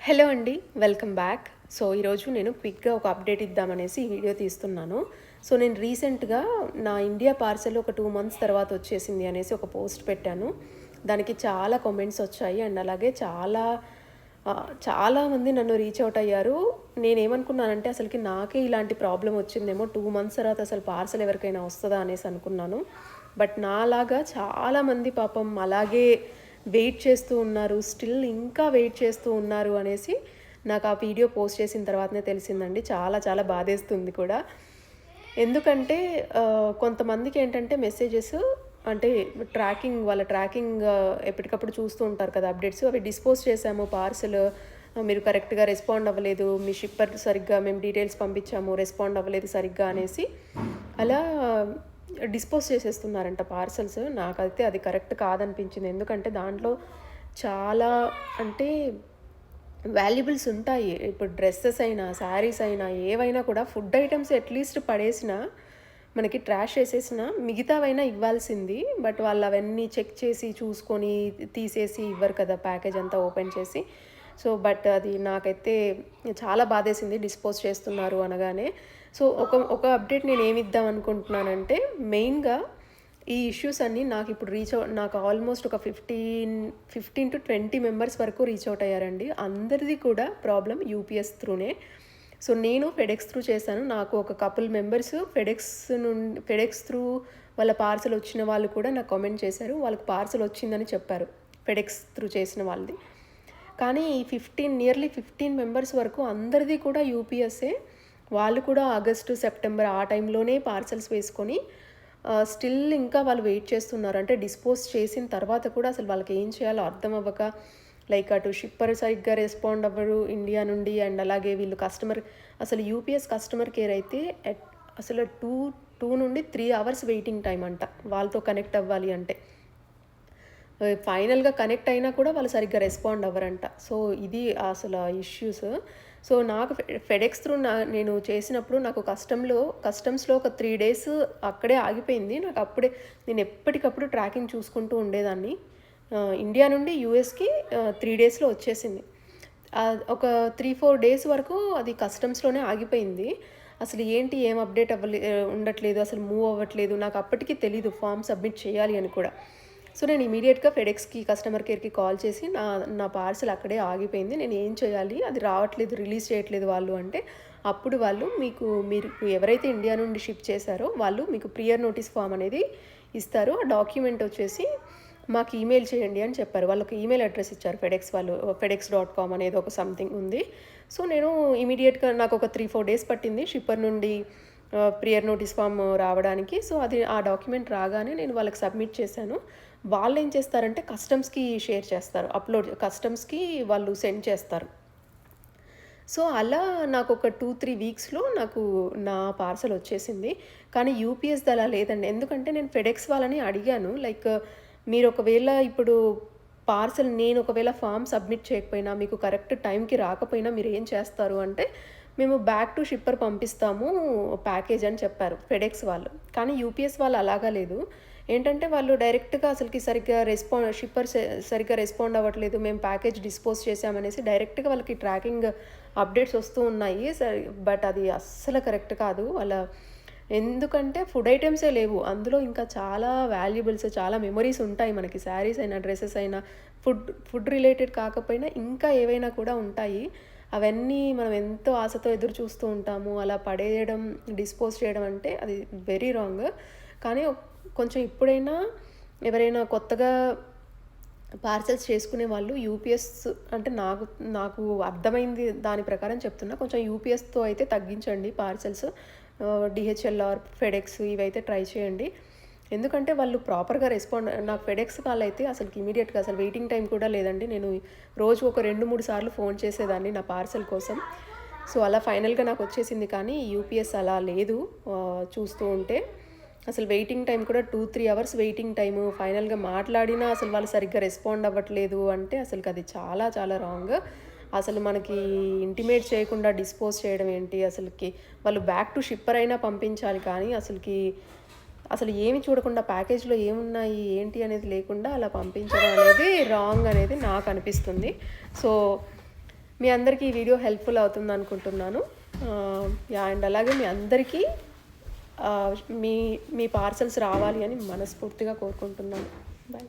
Hello అండి, welcome back. So ఈరోజు నేను క్విక్గా ఒక అప్డేట్ ఇద్దామనేసి ఈ వీడియో తీస్తున్నాను. సో నేను రీసెంట్గా నా ఇండియా పార్సెల్ ఒక 2 మంత్స్ తర్వాత వచ్చేసింది అనేసి ఒక పోస్ట్ పెట్టాను. దానికి చాలా కామెంట్స్ వచ్చాయి అండ్ అలాగే చాలామంది నన్ను రీచ్ అవుట్ అయ్యారు. నేనేమనుకున్నానంటే అసలుకి నాకే ఇలాంటి ప్రాబ్లం వచ్చిందేమో, 2 మంత్స్ తర్వాత అసలు పార్సెల్ ఎవరికైనా వస్తుందా అనేసి అనుకున్నాను. బట్ నాలాగా చాలామంది పాపం అలాగే వెయిట్ చేస్తూ ఉన్నారు, స్టిల్ ఇంకా వెయిట్ చేస్తూ ఉన్నారు అనేసి నాకు ఆ వీడియో పోస్ట్ చేసిన తర్వాతనే తెలిసిందండి. చాలా చాలా బాధేస్తుంది కూడా. ఎందుకంటే కొంతమందికి ఏంటంటే మెసేజెస్ అంటే వాళ్ళ ట్రాకింగ్ ఎప్పటికప్పుడు చూస్తూ ఉంటారు కదా అప్డేట్స్. అవి డిస్పోజ్ చేశాము పార్సెల్, మీరు కరెక్ట్గా రెస్పాండ్ అవ్వలేదు, మీ షిప్పర్ సరిగ్గా మేము డీటెయిల్స్ పంపించాము, రెస్పాండ్ అవ్వలేదు సరిగ్గా అనేసి అలా డిస్పోజ్ చేసేస్తున్నారంట పార్సల్స్. నాకైతే అది కరెక్ట్ కాదనిపించింది. ఎందుకంటే దాంట్లో చాలా అంటే వాల్యుబుల్స్ ఉంటాయి. ఇప్పుడు డ్రెస్సెస్ అయినా, శారీస్ అయినా, ఏవైనా కూడా ఫుడ్ ఐటమ్స్ అట్లీస్ట్ పడేసినా, మనకి ట్రాష్ చేసేసినా మిగతావైనా ఇవ్వాల్సింది. బట్ వాళ్ళు అవన్నీ చెక్ చేసి చూసుకొని తీసేసి ఇవ్వరు కదా ప్యాకేజ్ అంతా ఓపెన్ చేసి. సో బట్ అది నాకైతే చాలా బాధేసింది డిస్పోజ్ చేస్తున్నారు అనగానే. సో ఒక అప్డేట్ నేను ఏమిద్దాం అనుకుంటున్నానంటే, మెయిన్గా ఈ ఇష్యూస్ అన్నీ నాకు ఇప్పుడు నాకు ఆల్మోస్ట్ ఒక 15 to 20 మెంబర్స్ వరకు రీచ్ అవుట్ అయ్యారండి. అందరిది కూడా ప్రాబ్లం యూపీఎస్ త్రూనే. సో నేను ఫెడెక్స్ త్రూ చేశాను. నాకు ఒక కపుల్ మెంబర్స్ ఫెడెక్స్ త్రూ వాళ్ళ పార్సల్ వచ్చిన వాళ్ళు కూడా నాకు కామెంట్ చేశారు, వాళ్ళకి పార్సల్ వచ్చిందని చెప్పారు ఫెడెక్స్ త్రూ చేసిన వాళ్ళది. కానీ ఈ నియర్లీ 15 మెంబర్స్ వరకు అందరిది కూడా యూపీఎస్ఏ. వాళ్ళు కూడా ఆగస్టు, సెప్టెంబర్ ఆ టైంలోనే పార్సల్స్ వేసుకొని స్టిల్ ఇంకా వాళ్ళు వెయిట్ చేస్తున్నారు. అంటే డిస్పోజ్ చేసిన తర్వాత కూడా అసలు వాళ్ళకి ఏం చేయాలో అర్థం అవ్వక, లైక్ అటు షిప్పర్ సరిగ్గా రెస్పాండ్ అవ్వరు ఇండియా నుండి, అండ్ అలాగే వీళ్ళు అసలు యూపీఎస్ కస్టమర్ కేర్ అయితే అసలు 2 నుండి 3 అవర్స్ వెయిటింగ్ టైం అంట వాళ్ళతో కనెక్ట్ అవ్వాలి అంటే. ఫైనల్గా కనెక్ట్ అయినా కూడా వాళ్ళు సరిగ్గా రెస్పాండ్ అవ్వరంట. సో ఇది అసలు ఇష్యూస్. సో నాకు ఫెడెక్స్ త్రూ నేను చేసినప్పుడు నాకు కస్టమ్స్లో ఒక 3 days అక్కడే ఆగిపోయింది. నాకు అప్పుడే నేను ఎప్పటికప్పుడు ట్రాకింగ్ చూసుకుంటూ ఉండేదాన్ని. ఇండియా నుండి యూఎస్కి 3 daysలో వచ్చేసింది. ఒక 3-4 days వరకు అది కస్టమ్స్లోనే ఆగిపోయింది. అసలు ఏంటి, ఏం అప్డేట్ ఉండట్లేదు, అసలు మూవ్ అవ్వట్లేదు. నాకు అప్పటికి తెలీదు ఫామ్ సబ్మిట్ చేయాలి అని కూడా. సో నేను ఇమీడియట్గా ఫెడెక్స్కి కస్టమర్ కేర్కి కాల్ చేసి నా పార్సల్ అక్కడే ఆగిపోయింది, నేను ఏం చేయాలి, అది రావట్లేదు, రిలీజ్ చేయట్లేదు వాళ్ళు అంటే, అప్పుడు వాళ్ళు మీరు ఎవరైతే ఇండియా నుండి షిప్ చేశారో వాళ్ళు మీకు ప్రియర్ నోటీస్ ఫామ్ అనేది ఇస్తారు. ఆ డాక్యుమెంట్ వచ్చేసి మాకు ఈమెయిల్ చేయండి అని చెప్పారు. వాళ్ళకి ఈమెయిల్ అడ్రస్ ఇచ్చారు fedex.com అనేది ఒక సంథింగ్ ఉంది. సో నేను ఇమీడియట్గా నాకు ఒక 3-4 days పట్టింది షిప్పర్ నుండి ప్రియర్ నోటీస్ ఫామ్ రావడానికి. సో ఆ డాక్యుమెంట్ రాగానే నేను వాళ్ళకి సబ్మిట్ చేశాను. వాళ్ళు ఏం చేస్తారంటే కస్టమ్స్కి షేర్ చేస్తారు, కస్టమ్స్కి వాళ్ళు సెండ్ చేస్తారు. సో అలా నాకు ఒక 2-3 వీక్స్లో నాకు నా పార్సల్ వచ్చేసింది. కానీ యూపీఎస్ది అలా లేదండి. ఎందుకంటే నేను ఫెడెక్స్ వాళ్ళని అడిగాను, లైక్ మీరు ఒకవేళ ఇప్పుడు నేను ఒకవేళ ఫామ్ సబ్మిట్ చేయకపోయినా, మీకు కరెక్ట్ టైంకి రాకపోయినా మీరు ఏం చేస్తారు అంటే, మేము బ్యాక్ టు షిప్పర్ పంపిస్తాము ప్యాకేజ్ అని చెప్పారు ఫెడెక్స్ వాళ్ళు. కానీ యూపీఎస్ వాళ్ళు అలాగా లేదు. ఏంటంటే వాళ్ళు డైరెక్ట్గా అసలుకి షిప్పర్ సరిగ్గా రెస్పాండ్ అవ్వట్లేదు, మేము ప్యాకేజ్ డిస్పోజ్ చేసామనేసి డైరెక్ట్గా వాళ్ళకి ట్రాకింగ్ అప్డేట్స్ వస్తూ ఉన్నాయి. బట్ అది అస్సలు కరెక్ట్ కాదు. ఎందుకంటే ఫుడ్ ఐటమ్సే లేవు, అందులో ఇంకా చాలా వాల్యుబుల్స్, చాలా మెమొరీస్ ఉంటాయి మనకి. శారీస్ అయినా, డ్రెస్సెస్ అయినా, ఫుడ్ రిలేటెడ్ కాకపోయినా ఇంకా ఏవైనా కూడా ఉంటాయి. అవన్నీ మనం ఎంతో ఆశతో ఎదురు చూస్తూ ఉంటాము. అలా పడేయడం, డిస్పోజ్ చేయడం అంటే అది వెరీ రాంగ్. కానీ కొంచెం ఇప్పుడైనా ఎవరైనా కొత్తగా పార్సల్స్ చేసుకునే వాళ్ళు యూపీఎస్ అంటే నాకు అర్థమైంది దాని ప్రకారం చెప్తున్నా, కొంచెం యూపీఎస్తో అయితే తగ్గించండి పార్సల్స్. డిహెచ్ఎల్ ఆర్ ఫెడెక్స్ ఇవైతే ట్రై చేయండి. ఎందుకంటే వాళ్ళు ప్రాపర్గా నాకు ఫెడెక్స్ వాళ్ళు అయితే అసలు ఇమీడియట్గా అసలు వెయిటింగ్ టైం కూడా లేదండి. నేను రోజు ఒక 2-3 సార్లు ఫోన్ చేసేదాన్ని నా పార్సల్ కోసం. సో అలా ఫైనల్గా నాకు వచ్చేసింది. కానీ యూపీఎస్ అలా లేదు. చూస్తూ ఉంటే అసలు వెయిటింగ్ టైం కూడా 2-3 అవర్స్ వెయిటింగ్ టైము. ఫైనల్గా మాట్లాడినా అసలు వాళ్ళు సరిగ్గా రెస్పాండ్ అవ్వట్లేదు అంటే అసలు అది చాలా చాలా రాంగ్. అసలు మనకి ఇంటిమేట్ చేయకుండా డిస్పోజ్ చేయడం ఏంటి, అసలుకి వాళ్ళు బ్యాక్ టు షిప్పర్ అయినా పంపించాలి. కానీ అసలు ఏమి చూడకుండా ప్యాకేజ్లో ఏమున్నాయి ఏంటి అనేది లేకుండా అలా పంపించడం అనేది రాంగ్ అనేది నాకు అనిపిస్తుంది. సో మీ అందరికీ ఈ వీడియో హెల్ప్ఫుల్ అవుతుంది అనుకుంటున్నాను. అండ్ అలాగే మీ అందరికీ మీ మీ పార్సల్స్ రావాలి అని మనస్ఫూర్తిగా కోరుకుంటున్నాను. బాయ్.